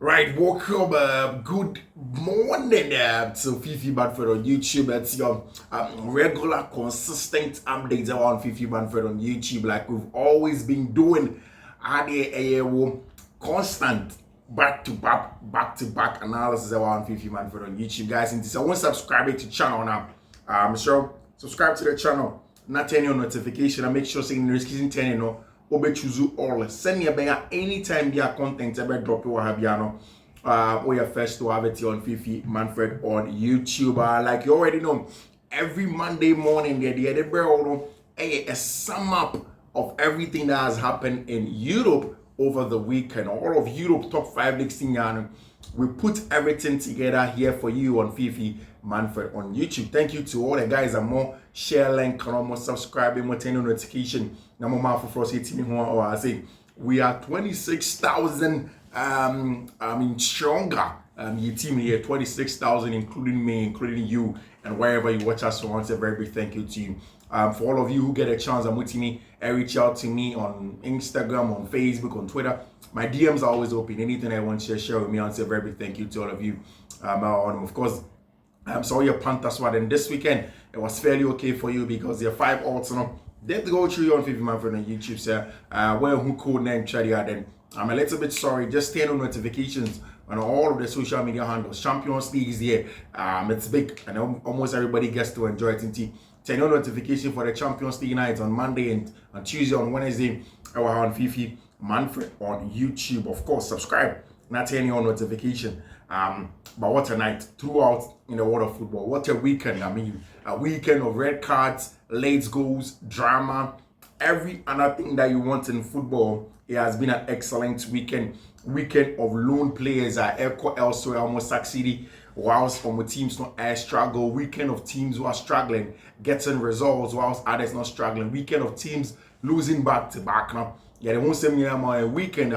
Right, welcome. Good morning to Fiifi-Manfred on YouTube. It's your regular, consistent updates around Fiifi-Manfred on YouTube, like we've always been doing. Constant back-to-back analysis around Fiifi-Manfred on YouTube, guys. And so, I want to subscribe to the channel now. So subscribe to the channel, not turn your notification, and make sure saying notification turn on. Choose all. Send me a banger anytime their content ever drop or have you or your first to have it on Fiifi-Manfred on YouTube. Like you already know, every Monday morning a sum up of everything that has happened in Europe over the weekend. All of Europe top 5 leagues in Ghana. We put everything together here for you on Fiifi-Manfred on YouTube. Thank you to all the guys and more share link, more subscribing, more turn on notification. Now more for us or I say we are 26,000 stronger. Your team here 26,000, including me, including you, and wherever you watch us. So I want to say a very big thank you to you. For all of you who get a chance, reach out to me on Instagram, on Facebook, on Twitter. My DMs are always open. Anything I want to share with me, I want to say a very big thank you to all of you. Of course, I'm sorry your Panthers won. And this weekend, it was fairly okay for you because your 5 odds did go through you on Fiifi-Manfred on YouTube, sir. Well, who code name Chadia then. I'm a little bit sorry. Just turn on notifications on all of the social media handles. Champions League is here. It's big, and almost everybody gets to enjoy it. Turn on notification for the Champions League nights on Monday and on Tuesday, on Wednesday. On Fiifi-Manfred on YouTube. Of course, subscribe. Not turn on notification. But what a night throughout in the world of football. What a weekend. I mean, a weekend of red cards, late goals, drama, every other thing that you want in football. It has been an excellent weekend. Weekend of lone players are elsewhere, almost succeeding, whilst on the teams not as struggle. Weekend of teams who are struggling, getting results, whilst others not struggling. Weekend of teams losing back to back now. Yeah, they won't say me a weekend.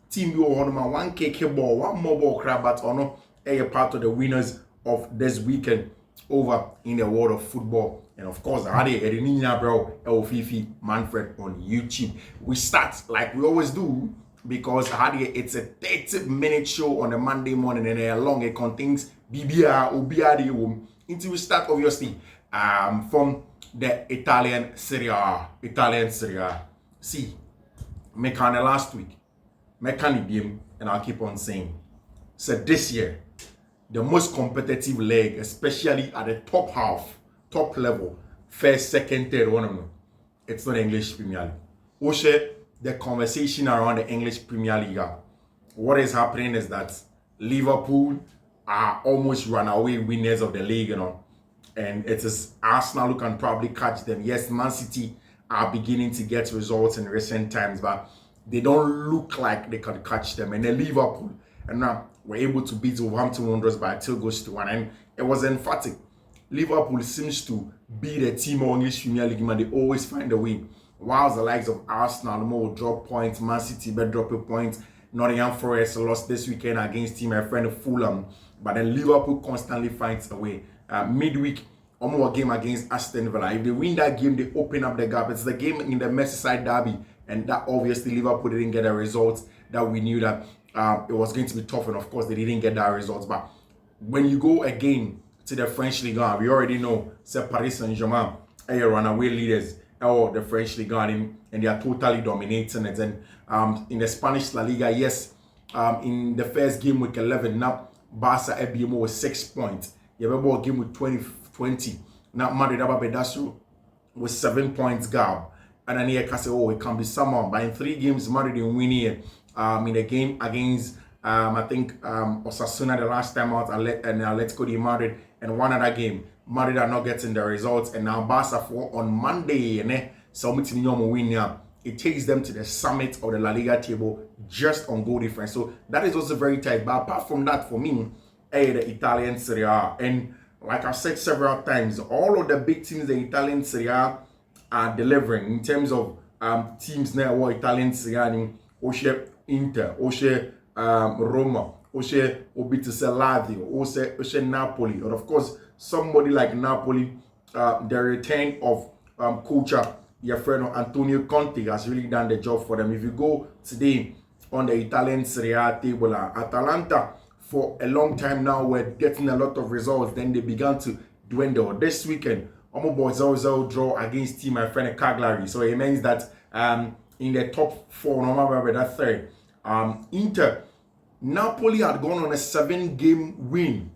Team you on 1 ball, one more ball crab, but no, a part of the winners of this weekend over in the world of football. And of course, I had a Fiifi-Manfred on YouTube. We start like we always do because it's a 30-minute show on a Monday morning and a long. It contains BBR, OBR. Until we start, obviously, from the Italian Serie A. See, Mekane last week, Mekane game, and I'll keep on saying. So this year, the most competitive leg, especially at the top level, first, second, third, one of them. It's not English Premier League. The conversation around the English Premier League. What is happening is that Liverpool are almost runaway winners of the league, and it is Arsenal who can probably catch them. Yes, Man City are beginning to get results in recent times, but they don't look like they can catch them. And then Liverpool, and now were able to beat Wolverhampton Wanderers by 2 goals to 1, and it was emphatic. Liverpool seems to be the team of English Premier League, man. They always find a way. Whilst the likes of Arsenal will drop points, Man City will drop a point. Nottingham Forest lost this weekend against my friend Fulham, but then Liverpool constantly finds a way. Midweek, one game against Aston Villa. If they win that game, they open up the gap. It's the game in the Merseyside derby, and that obviously Liverpool didn't get a result that we knew that it was going to be tough, and of course they didn't get that result. But when you go again to the French Ligue 1, we already know c'est Paris Saint-Germain are runaway leaders or the French Ligue 1, and they are totally dominating it. And in the Spanish La Liga, yes, in the first game week 11, now Barca FBMO was 6 points. You have a game with 20. Now Madrid Ababedasu with 7 points gap. And then here can say, oh, it can be someone. But in 3 games, Madrid didn't win here. In the game against I think Osasuna the last time out, and Atletico de Madrid, and one other game, Madrid are not getting the results, and now Barca on Monday, and so win now. It takes them to the summit of the La Liga table just on goal difference. So that is also very tight. But apart from that, for me, the Italian Serie A, and like I've said several times, all of the big teams in the Italian Serie A are delivering in terms of teams now. What Italian Serie A, Oshe Inter, Oshe Roma, Oshe Obitise Lazio, Oshe Napoli, and of course somebody like Napoli, the return of coach your friend Antonio Conte has really done the job for them. If you go today on the Italian Serie A table. Atalanta, for a long time now, were getting a lot of results. Then they began to dwindle. This weekend, Omobo 0-0 draw against team my friend Cagliari. So it means that in the top 4, Nuamah that third. Inter, Napoli had gone on a 7-game win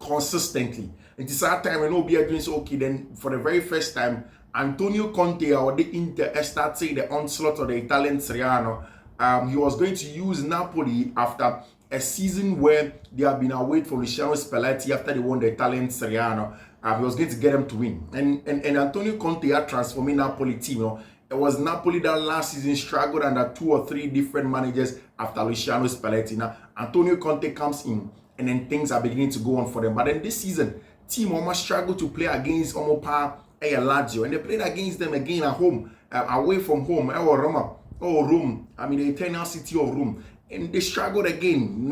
consistently. It is that time when Obi are doing so okay. Then for the very first time, Antonio Conte or the Inter started the onslaught of the Italian Serie A. He was going to use Napoli after a season where they have been away from Luciano Spalletti after they won the Italian Serie A. He was going to get them to win. And Antonio Conte had transformed Napoli team. It was Napoli that last season struggled under 2 or 3 different managers after Luciano Spalletti. Now, Antonio Conte comes in and then things are beginning to go on for them. But then this season, team almost struggled to play against Omopa and Lazio. And they played against them again at home, away from home, Rome. I mean, the eternal city of Rome. And they struggled again.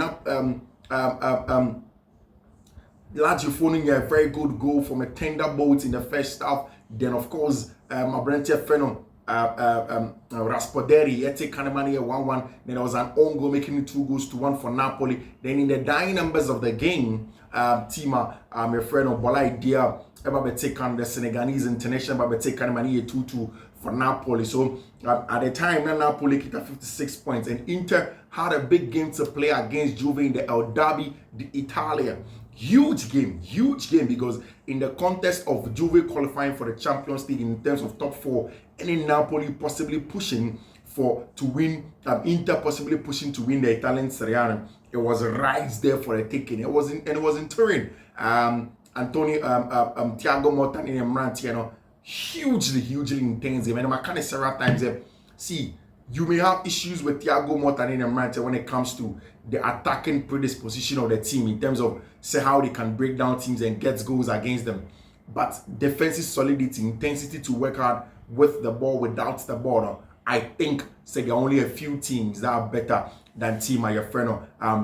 Lazio phoning a very good goal from a tender bolt in the first half. Then, of course, Madrid Feno, Raspoderi, Ete Kanemani 1-1. Then there was an own goal making it 2-1 for Napoli. Then in the dying numbers of the game, Tima, my friend Bola Idea, Ebabetekan, the Senegalese international, Ebabetekan Mani 2-2 for Napoli. So at the time, Napoli kicked 56 points, and Inter had a big game to play against Juve in the El Derby d'Italia. Huge game because in the contest of Juve qualifying for the Champions League in terms of top 4, and in Napoli possibly pushing to win, Inter possibly pushing to win the Italian Serie A. It was right there for a taking. It was in Turin. Thiago Motta and Emran, hugely intense. I mean, I can't say several times. See, you may have issues with Thiago Motta and Emran when it comes to the attacking predisposition of the team in terms of how they can break down teams and get goals against them. But defensive solidity, intensity to work hard with the ball, without the ball, I think there are only a few teams that are better than team your friend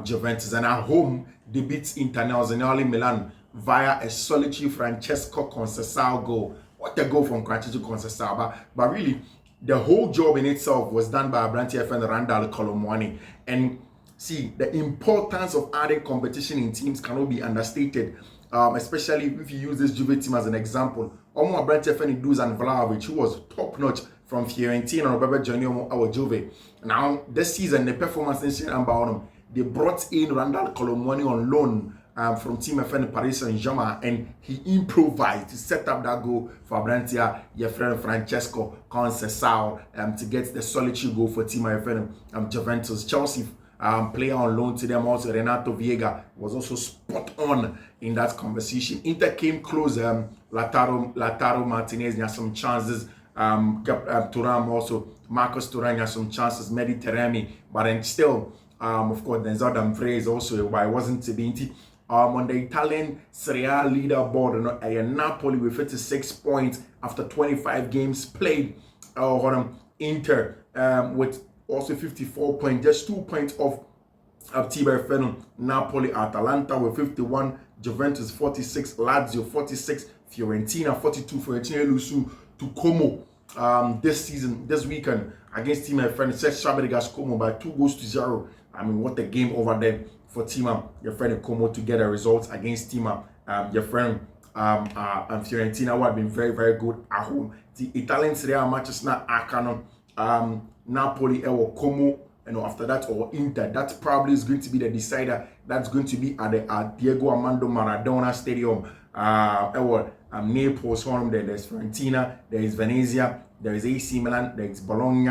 Juventus. And at home, they beat Internazionale Milan via a solitary Francesco Conceição goal. What a goal from Francesco Conceição. But really, the whole job in itself was done by Updatea friend Randall Colomwani. And see, the importance of adding competition in teams cannot be understated, especially if you use this Juve team as an example. Omo Updatea friend Dusan Vlahovic, who was top-notch from Fiorentina and Robert Giannino our Juve. Now, this season, the performance in they brought in Randall Colomwani on loan from team friend Paris Saint-Germain, and he improvised to set up that goal for Updatea, your friend Francesco Conceição, to get the solitary goal for team my friend Juventus. Chelsea player on loan to them also, Renato Viega, was also spot on in that conversation. Inter came close, Lautaro Martinez had some chances, Thuram also, Marcus Thuram had some chances, Mediterranean, but then still, of course, Denzel Dumfries also, but it wasn't to be. On the Italian Serie A leaderboard, Napoli with 56 points after 25 games played. Inter with also 54 points, just 2 points off Tiber Feno. Napoli, Atalanta with 51, Juventus 46, Lazio 46, Fiorentina 42. Fiorentina lose to Como this weekend against team my friend Fabregas Como by 2-0. I mean, what a game over there for Tima, your friend Como, to get a result against Tima, your friend Fiorentina, who have been very, very good at home. The Italian Serie A matches now are Napoli or Como, after that, or Inter. That probably is going to be the decider. That's going to be at the Diego Armando Maradona Stadium. Naples home. There's Fiorentina, there is Venezia, there is AC Milan, there is Bologna.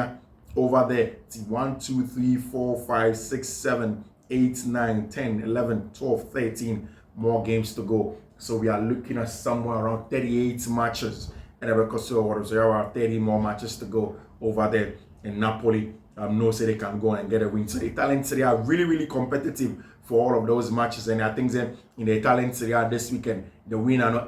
Over there, it's 1, 2, 3, 4, 5, 6, 7, 8, 9, 10, 11, 12, 13 more games to go. So we are looking at somewhere around 38 matches. And because there are 30 more matches to go over there in Napoli. No say they can go and get a win. So the Italian Serie A are really competitive for all of those matches. And I think that in the Italian Serie A this weekend, the winner,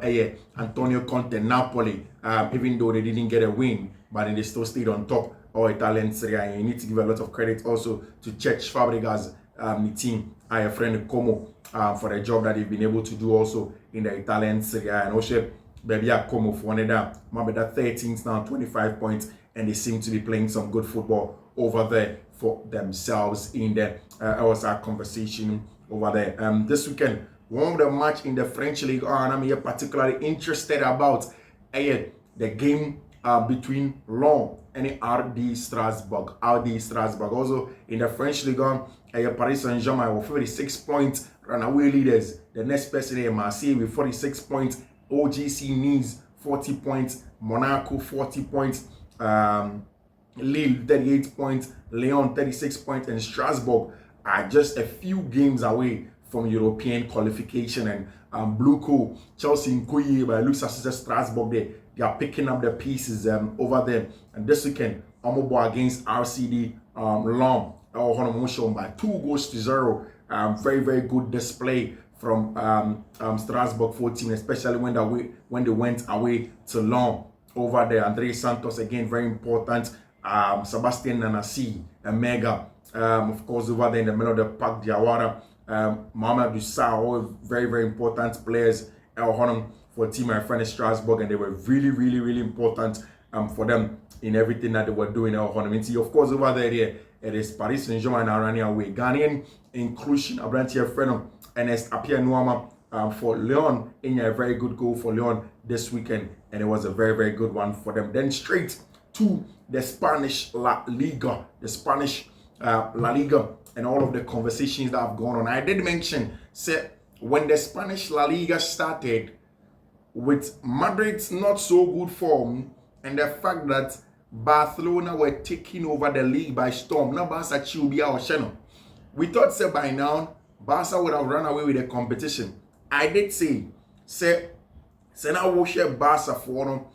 Antonio Conte, Napoli, even though they didn't get a win, but they still stayed on top of Italian Serie A. And you need to give a lot of credit also to Cesc Fabregas, the team, your friend Como, for the job that they've been able to do also in the Italian Serie A. And also, baby, Como for one of that, maybe that 13th now, 25 points. and they seem to be playing some good football over there for themselves in the LSR conversation over there. This weekend, one of the match in the French League, and I'm here particularly interested about the game between Lyon and RD Strasbourg. Also in the French League, Paris Saint-Germain with 46 points, runaway leaders. The next person is Marseille with 46 points. OGC Nice 40 points. Monaco 40 points. Lille 38 points. Lyon 36 points. And Strasbourg are just a few games away from European qualification. And Blue Co, Chelsea in Koye, but it looks as if Strasbourg they are picking up the pieces over there. And this weekend, Amobo against RCD Lyon. By 2-0. Very, very good display from Strasbourg 14, especially when they went away to Lyon over there. Andre Santos, again, very important. Sebastian Nanasi, a mega. Of course, over there in the middle of the park, Diawara, Mohamed Dussar, all very, very important players for Team My Friend Strasbourg, and they were really, really, really important for them in everything that they were doing. Of course, over there, it is Paris Saint-Germain and running away. Ghanaian inclusion, Abrantia Frenom, Ernest Apia Nuamah for Lyon, in a very good goal for Lyon this weekend, and it was a very, very good one for them. Then straight to the Spanish La Liga, and all of the conversations that have gone on. I did mention, when the Spanish La Liga started, with Madrid's not so good form and the fact that Barcelona were taking over the league by storm, now Barca Chubia or Sheno. We thought by now Barca would have run away with the competition. I did say now we'll share Barca for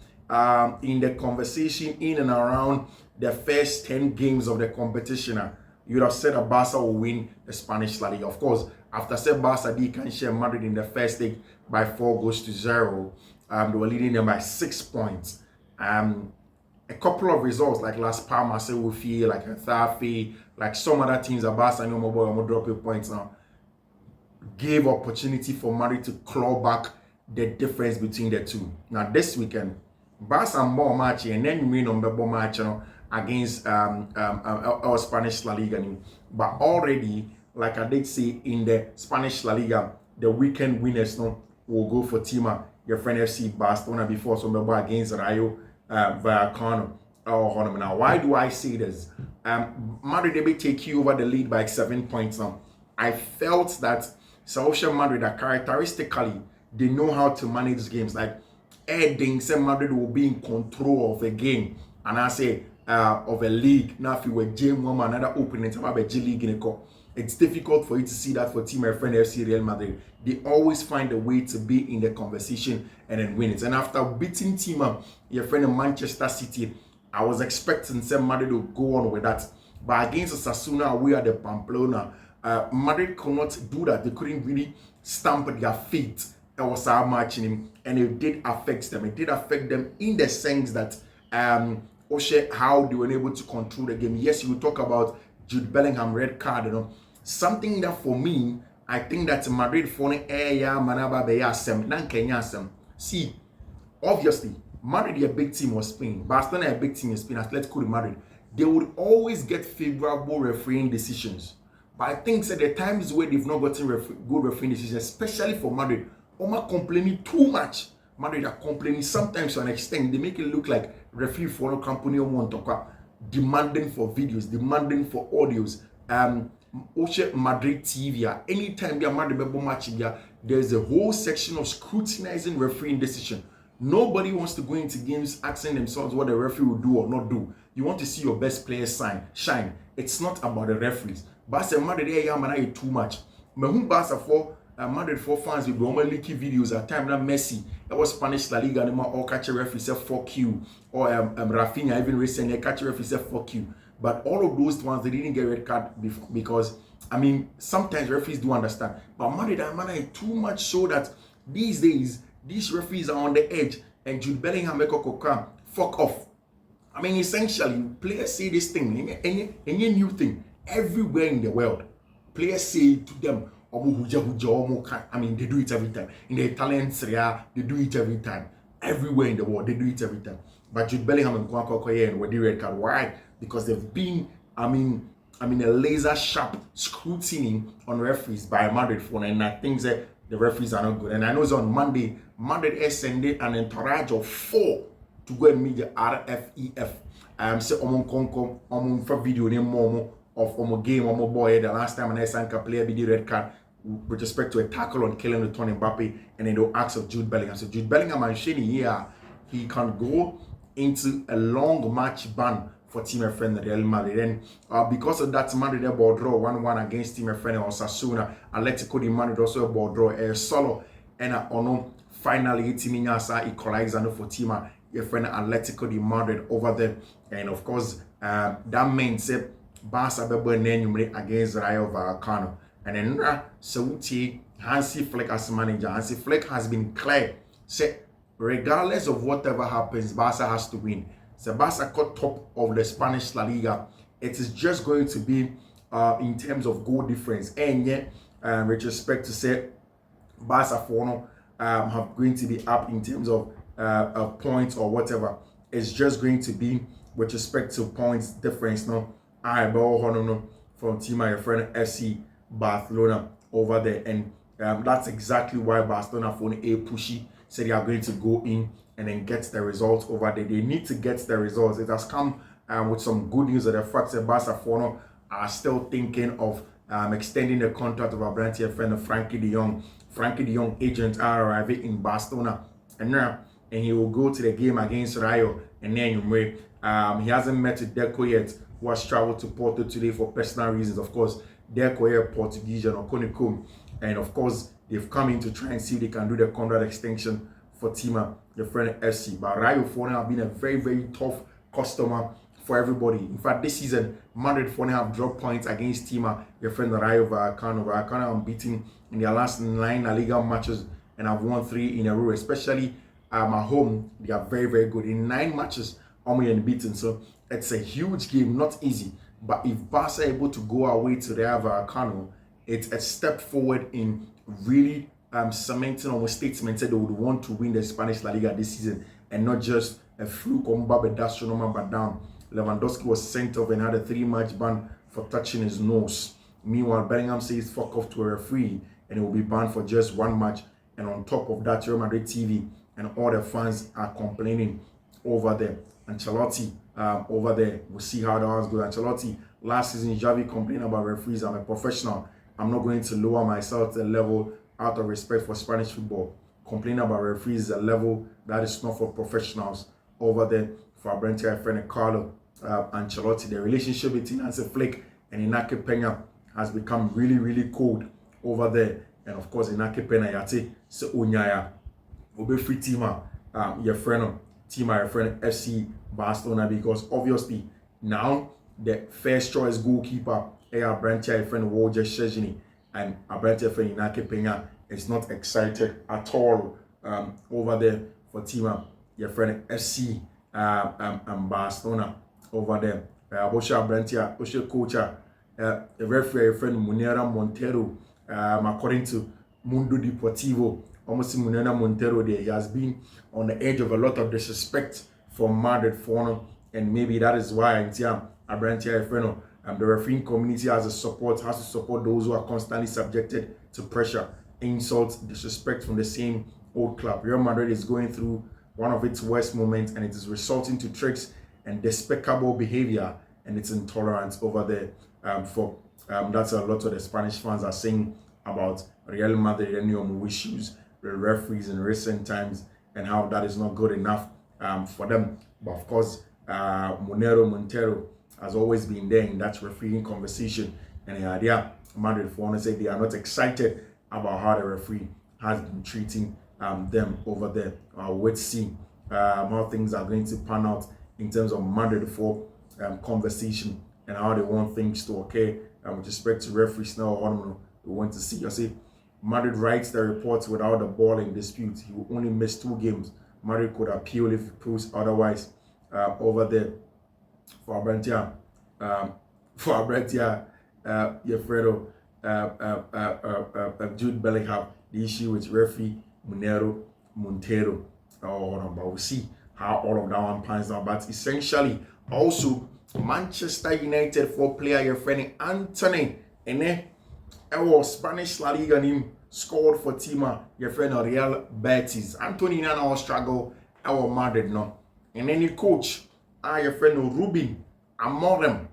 in the conversation in and around the first 10 games of the competition. You'd have said that Barca will win the Spanish La Liga. Of course, after said Barca they can share Madrid in the first leg by 4-0. They were leading them by 6 points. A couple of results like Las Palmas, we feel like Getafe, like some other teams, Barca and Nuamah dropping points now, gave opportunity for Madrid to claw back the difference between the two. Now this weekend, Barca more match and then win on the match against our Spanish La Liga. But already, like I did say in the Spanish La Liga, the weekend winners will go for Tima, your friend FC Barcelona before some against Rayo Vallecano. Now, why do I say this? Madrid they take you over the lead by 7 points now. I felt that Social Madrid are characteristically they know how to manage games. Like Edding said, Madrid will be in control of a game, and I say of a league. Now, if you were J1 another opening about a G League in a it's difficult for you to see that for Team My Friend FC Real Madrid. They always find a way to be in the conversation and then win it. And after beating Team your friend in Manchester City, I was expecting some Madrid to go on with that. But against Osasuna, we are the Pamplona. Madrid could not do that. They couldn't really stamp their feet. It was our matching, and it did affect them. It did affect them in the sense that how they were able to control the game. Yes, you talk about Jude Bellingham red card, something that for me, I think that Madrid for see, obviously, Madrid a big team of Spain, Barcelona a big team in Spain, Atletico de Madrid, they would always get favorable refereeing decisions. But I think at the times where they've not gotten good refereeing decisions, especially for Madrid, Oma complaining too much. Madrid are complaining sometimes to an extent. They make it look like referee for no company demanding for videos, demanding for audios. Madrid TV, anytime they are Madrid match, there's a whole section of scrutinizing refereeing decision. Nobody wants to go into games asking themselves what the referee will do or not do. You want to see your best players shine. It's not about the referees. Barca Madrid too much. Barca for Madrid for fans with normal leaky videos at time that Messi, that was Spanish La Liga, and all catch a referee said fuck you, or Rafinha even recently catch a referee said fuck you. But all of those ones they didn't get red card before, because I mean sometimes referees do understand. But Madrid too much so that these days these referees are on the edge, and Jude Bellingham fuck off. I mean essentially players say this thing, any new thing everywhere in the world. Players say to them, I mean, they do it every time. In the Italian Serie A, they do it every time. Everywhere in the world, they do it every time. But Jude Bellingham and Kwakokoye and Wedi red card. Why? Because they've been, I mean, a laser sharp scrutiny on referees by Madrid phone, and I think that the referees are not good. And I know it's on Monday, Madrid sent an entourage of 4 to go and meet the RFEF. Say Omon Konko, Omon for video name Momo of Omo game, Omo boy, the last time an Sanka player be the red card with respect to a tackle on killing the Tony Mbappe, and then they'll ask of Jude Bellingham. So Jude Bellingham and Shani here, he can go into a long match ban for Team Friend Real Madrid. And because of that, Madrid a ball draw 1-1 against Team Friend Osasuna. Atletico de Madrid also a ball draw a solo, and ono finally Team Nyasa equalizer for Team your friend Atletico de Madrid over there. And of course, that means Barca be against Rayo Vallecano. And then Sauti Hansi Flick as manager. Hansi Flick has been clear. Say regardless of whatever happens, Barca has to win. So Barca got top of the Spanish La Liga. It is just going to be in terms of goal difference. And yet, with respect to say Barca for have going to be up in terms of points or whatever. It's just going to be with respect to points difference. No, I ball from team my friend FC Barcelona over there, and that's exactly why Barcelona for a pushy said they are going to go in and then get the results over there. They need to get the results. It has come with some good news that the fact that Barcelona are still thinking of extending the contract of our brand here friend Frankie de Jong. Frankie de Jong agents are arriving in Barcelona, and he will go to the game against Rayo. And then he hasn't met with Deco yet, who has traveled to Porto today for personal reasons. Of course, Deco Portuguese and Okonikum, and of course they've come in to try and see if they can do the contract extension for Tima, your friend FC. But Rayo for now have been a very, very tough customer for everybody. In fact, this season, Madrid for now have dropped points against Tima, your friend Rayo Vallecano. Vallecano are unbeaten in their last 9 La Liga matches and have won 3 in a row. Especially at home, they are very, very good. In 9 matches, only unbeaten. So it's a huge game, not easy. But if Barca are able to go away to Rayo Vallecano, it's a step forward in really cementing our statement that they would want to win the Spanish La Liga this season, and not just a fluke on but down. Lewandowski was sent off and had a 3-match ban for touching his nose. Meanwhile, Bellingham says fuck off to a referee and he will be banned for just 1 match. And on top of that, Real Madrid TV and all the fans are complaining over there. Ancelotti over there, we'll see how the ones go. Ancelotti, last season, Xavi complained about referees. I'm a professional. I'm not going to lower myself to a level out of respect for Spanish football. Complaining about referees is a level that is not for professionals. Over there, for our brand friend Carlo Ancelotti, the relationship between Hansi Flick and Inaki Peña has become really, really cold over there. And of course, Inaki Peña yate se onyaya obe free teamer your friend FC Barcelona, because obviously now the first choice goalkeeper our brand friend Wojciech Szczesny and our brand friend Inaki Peña is not excited at all over there for teamer your friend FC and Barcelona over there. Osha Brantia, Osha coach, the referee, your friend Munera Montero, according to Mundo Deportivo, almost Munera Montero there, he has been on the edge of a lot of disrespect from Madrid for, and maybe that is why Brantia, your friend, the refereeing community has to support those who are constantly subjected to pressure, insults, disrespect from the same old club. Real Madrid is going through one of its worst moments, and it is resulting to tricks and despicable behavior, and its intolerance over there. That's a lot of the Spanish fans are saying about Real Madrid and Nuamah issues with referees in recent times, and how that is not good enough for them. But of course, Montero has always been there in that refereeing conversation, and the idea Madrid for want to say they are not excited about how the referee has been treating them over there. Let's see how things are going to pan out in terms of Madrid for conversation and how they want things to occur with respect to referees now. We want to see. I say Madrid writes the reports without the ball in dispute. He will only miss 2 games. Madrid could appeal if it proves otherwise. Over there for Abrantia, Yefredo, Jude Bellingham, the issue with referee Montero. But we'll see how all of that one pans out. But essentially, also Manchester United for player your friend Anthony and our Spanish La Liga name scored for team your friend Real Betis. Anthony now struggle our Madrid no. And then the coach your friend Ruben Amorim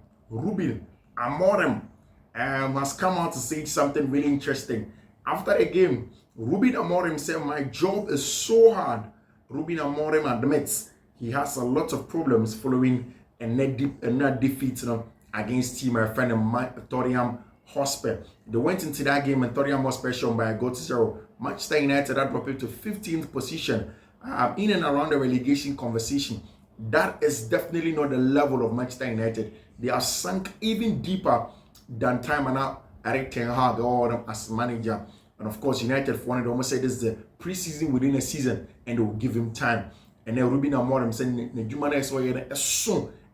has come out to say something really interesting. After the game, Ruben Amorim said, "My job is so hard." Ruben Amorim admits he has a lot of problems following a net defeat against team friend Tottenham Hotspur. They went into that game and Tottenham Hotspur shown by a goal to 0. Manchester United had dropped to 15th position in and around the relegation conversation. That is definitely not the level of Manchester United. They are sunk even deeper than time and now Eric Ten Hag or as manager. And of course, United wanted to almost say this is the preseason within a season and they will give him time. And then Ruben Amorim said, and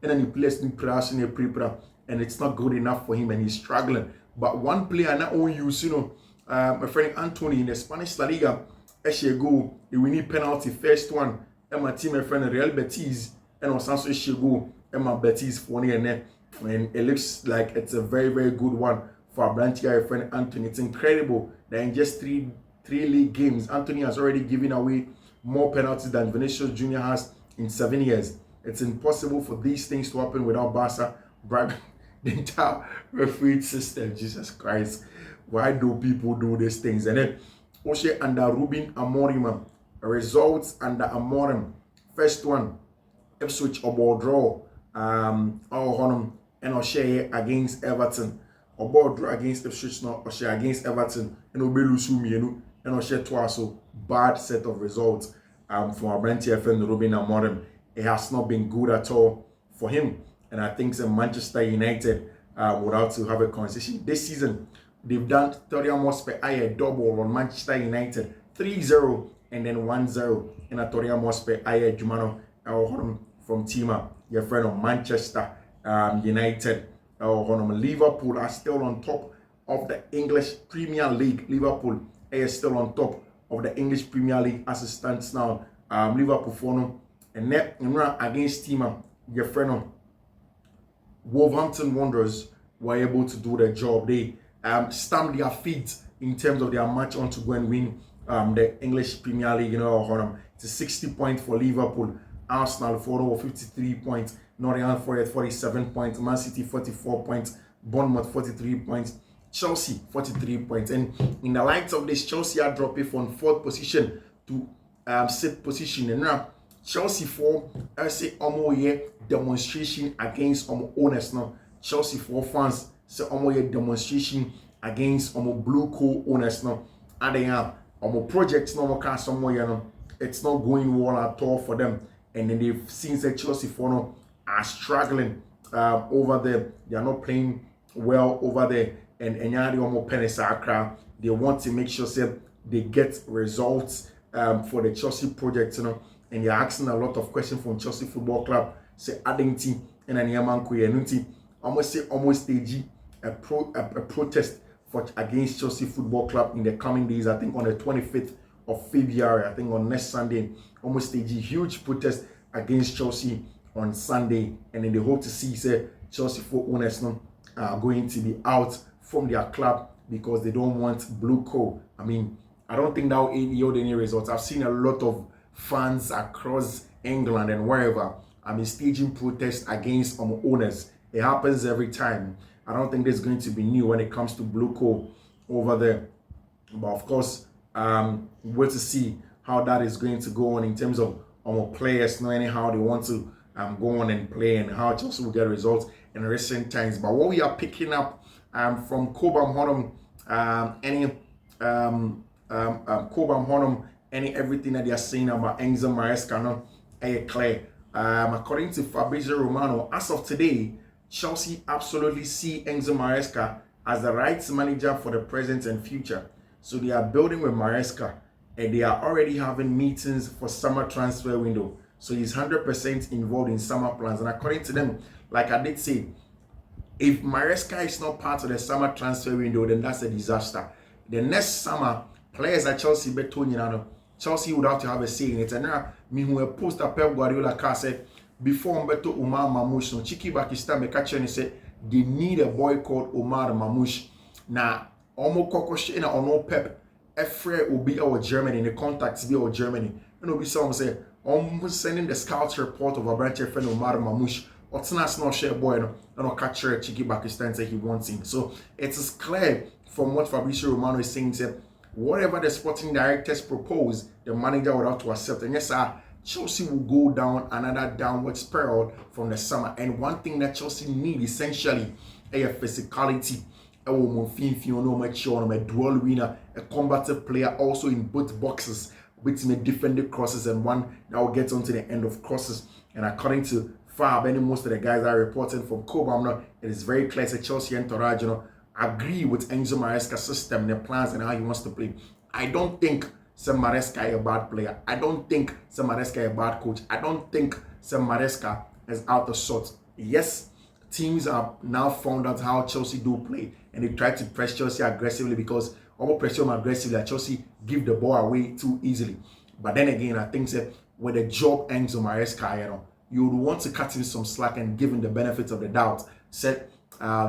then he plays new players in a prepare, and it's not good enough for him and he's struggling. But one player not only use, my friend Anthony in the Spanish La Liga, actually go, he will need penalty, first one, and my team, my friend Real Betis, and on Sanso she go, and my Betis for and it looks like it's a very, very good one for our branch guy, friend Anthony. It's incredible that in just three league games, Anthony has already given away more penalties than Vinicius Jr. has in 7 years. It's impossible for these things to happen without Barca bribing the entire referee system. Jesus Christ. Why do people do these things? And then, Oshe under Ruben Amorim, results under Amorim. First one, Ipswich or draw, and Oshe against Everton. Or draw against Ipswich, not Oshe against Everton, and Obelusu, and Oshe twice. So bad set of results from our brand friend Ruben Amorim. It has not been good at all for him. And I think Manchester United would have to have a conversation. This season, they've done Tottenham Hotspur a double on Manchester United. 3-0 and then 1-0. And a Tottenham Hotspur Jumano from Tima, your friend of Manchester United. Liverpool are still on top of the English Premier League. Liverpool is still on top of the English Premier League as it stands now. Liverpool for and net against Tima, your friend of Wolverhampton Wanderers were able to do their job. They stamped their feet in terms of their match on to go and win the English Premier League. It's a 60 points for Liverpool. Arsenal for 53 points. Nottingham Forest 47 points. Man City 44 points. Bournemouth 43 points. Chelsea 43 points. And in the light of this, Chelsea are dropping from 4th position to 6th position. And now Chelsea for say demonstration against owners now. Chelsea for fans say demonstration against blue coal owners now. And they have projects no more somewhere it's not going well at all for them. And then they've seen that Chelsea for now are struggling over there. They are not playing well over there. And they want to make sure that they get results for the Chelsea project, and they're asking a lot of questions from Chelsea Football Club. Say Addington and Yamanku almost stage a protest against Chelsea Football Club in the coming days. I think on the 25th of February, I think on next Sunday, almost stage a huge protest against Chelsea on Sunday, and then they hope to see Chelsea for owners are going to be out from their club because they don't want blue coal. I mean, I don't think that will yield any results. I've seen a lot of fans across England and wherever staging protests against owners. It happens every time. I don't think there's going to be new when it comes to blue coal over there. But of course, we'll to see how that is going to go on in terms of players knowing how they want to go on and play and how Chelsea will get results in recent times. But what we are picking up from Cobham Honham, Cobham Honham, everything that they are saying about Enzo Maresca, clear. According to Fabrizio Romano, as of today, Chelsea absolutely see Enzo Maresca as the right manager for the present and future. So they are building with Maresca, and they are already having meetings for summer transfer window. So he's 100% involved in summer plans. And according to them, like I did say, if Maresca is not part of the summer transfer window, then that's a disaster. The next summer, players at Chelsea Chelsea would have to have a say in it. And now, me who a post that Pep Guardiola can say, before Umberto Umar Mamouche, no Chiki Pakistan, me catch and say, they need a boy called Omar Mamouche. Now, almost Kokoshe or no Pep, Efre will be our Germany, the contacts be our Germany. And will be someone say, almost sending the scouts report of a branch of friend Omar Mamouche. Or Tnas not share boy, no, and catcher Chiki Pakistan say he wants him. So it is clear from what Fabrizio Romano is saying, that whatever the sporting directors propose, the manager would have to accept. And yes, sir, Chelsea will go down another downward spiral from the summer. And one thing that Chelsea need essentially is a physicality. A dual winner, a combative player also in both boxes, with me defend the crosses and one that will get onto the end of crosses. And according to Fab, and most of the guys are reporting from Cobham, it is very clear that Chelsea and Torage, agree with Enzo Maresca's system, their plans, and how he wants to play. I don't think Sam Maresca is a bad player. I don't think Sam Maresca is a bad coach. I don't think Sam Maresca is out of sorts. Yes, teams have now found out how Chelsea do play, and they try to press Chelsea aggressively because almost pressure them aggressively, Chelsea give the ball away too easily. But then again, I think that with the job Enzo Maresca, you would want to cut him some slack and give him the benefits of the doubt. Said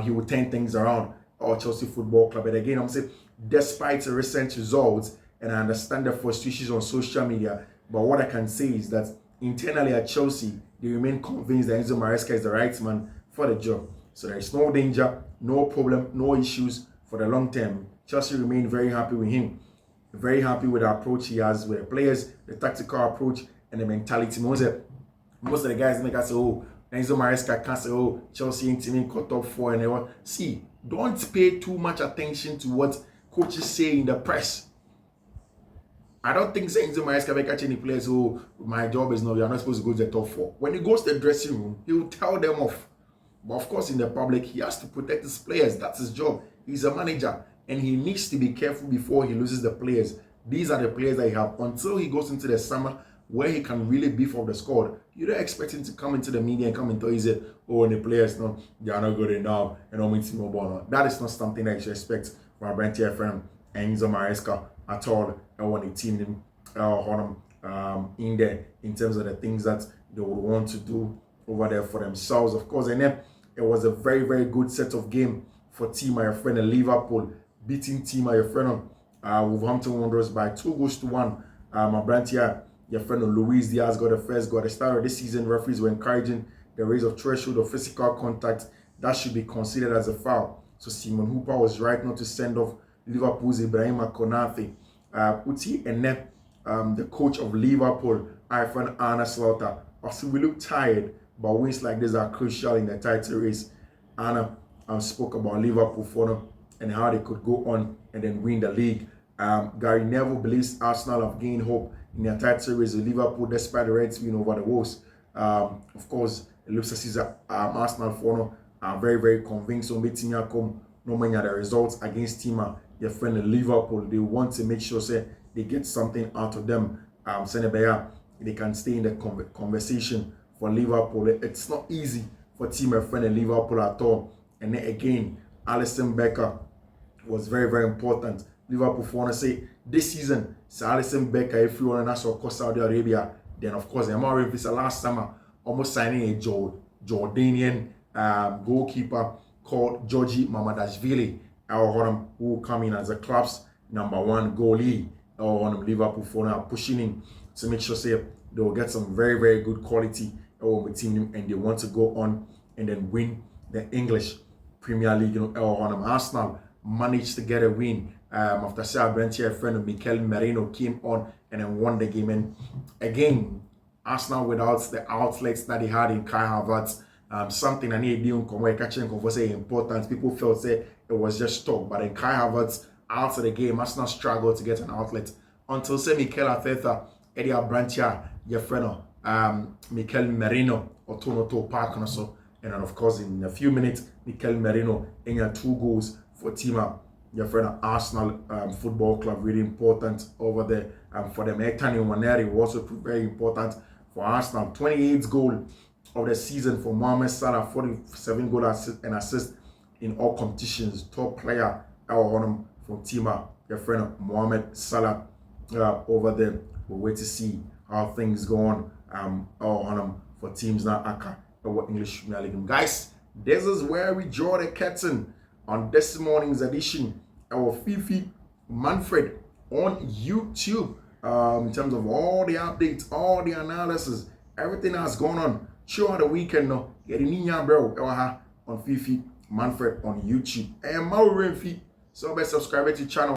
he would turn things around, or Chelsea Football Club. But again, I'm saying, despite the recent results, and I understand the frustrations on social media, but what I can say is that internally at Chelsea, they remain convinced that Enzo Maresca is the right man for the job. So there is no danger, no problem, no issues for the long term. Chelsea remain very happy with him, very happy with the approach he has with the players, the tactical approach, and the mentality. Most of the guys make us say, oh, Enzo Maresca can't say, oh, Chelsea ain't team cut top 4 and everyone. See, don't pay too much attention to what coaches say in the press. I don't think Enzo Maresca will catch any players, oh, my job is no, you're not supposed to go to the top 4. When he goes to the dressing room, he will tell them off. But of course, in the public, he has to protect his players. That's his job. He's a manager, and he needs to be careful before he loses the players. These are the players that he have. Until he goes into the summer, where he can really beef up the squad, you don't expect him to come into the media and come and tell you, oh, and the players, no, they are not good enough, and I'm into no ball. That is not something that you should expect from Updatea friend Enzo Maresca at all. I want to team him in there in terms of the things that they would want to do over there for themselves, of course. And then it was a very, very good set of game for Team your friend in Liverpool, beating Team your friend Wolverhampton Wanderers by 2-1. Updatea, your friend Luis Diaz got the first goal. At the start of this season, referees were encouraging the raise of threshold of physical contact. That should be considered as a foul. So Simon Hooper was right not to send off Liverpool's Ibrahima Konate. Uti Enep, the coach of Liverpool, our friend Arne Slaughter. Also, we look tired, but wins like this are crucial in the title race. Anna spoke about Liverpool for them and how they could go on and then win the league. Gary Neville believes Arsenal have gained hope in their title race with Liverpool despite the Reds win over the Wolves. Of course, it looks as if Arsenal for them are very, very convinced on meeting come no matter the results against Tima, their friend in Liverpool. They want to make sure say they get something out of them. They can stay in the conversation for Liverpool. It's not easy for team a friend in Liverpool at all. And then again, Alisson Becker was very, very important. Liverpool for want to say this season, so Alisson Becker, if you want to across Saudi Arabia, then of course, the Amari Visa last summer almost signing a Jordanian goalkeeper called Georgi Mamadashvili, who will come in as the club's #1 goalie. Liverpool for now pushing him to make sure say they will get some very, very good quality with team, and they want to go on and then win the English Premier League. Arsenal managed to get a win after Updatea friend of Mikel Merino came on and then won the game. And again, Arsenal without the outlets that they had in Kai Havertz, something I need to catching say important. People felt say it was just talk, but in Kai Havertz out of the game, Arsenal struggled to get an outlet until say Mikel Arteta, Eddie Updatea, your friend Mikel Merino or Tonoto Park and so. And then of course in a few minutes, Mikel Merino in 2 goals for Tima, your friend Arsenal Football Club, really important over there for them. Etani Nwaneri was also very important for Arsenal. 28th goal of the season for Mohamed Salah, 47 goals and assists in all competitions. Top player from Tima, your friend Mohamed Salah. over there. We'll wait to see how things go on for teams now aka our English Premier League. Guys, this is where we draw the curtain on this morning's edition our Fiifi-Manfred on YouTube. In terms of all the updates, all the analysis, everything that's going on. Sure, the weekend no, get in bro on Fiifi-Manfred on YouTube. And my Renfi, so best subscribe to the channel.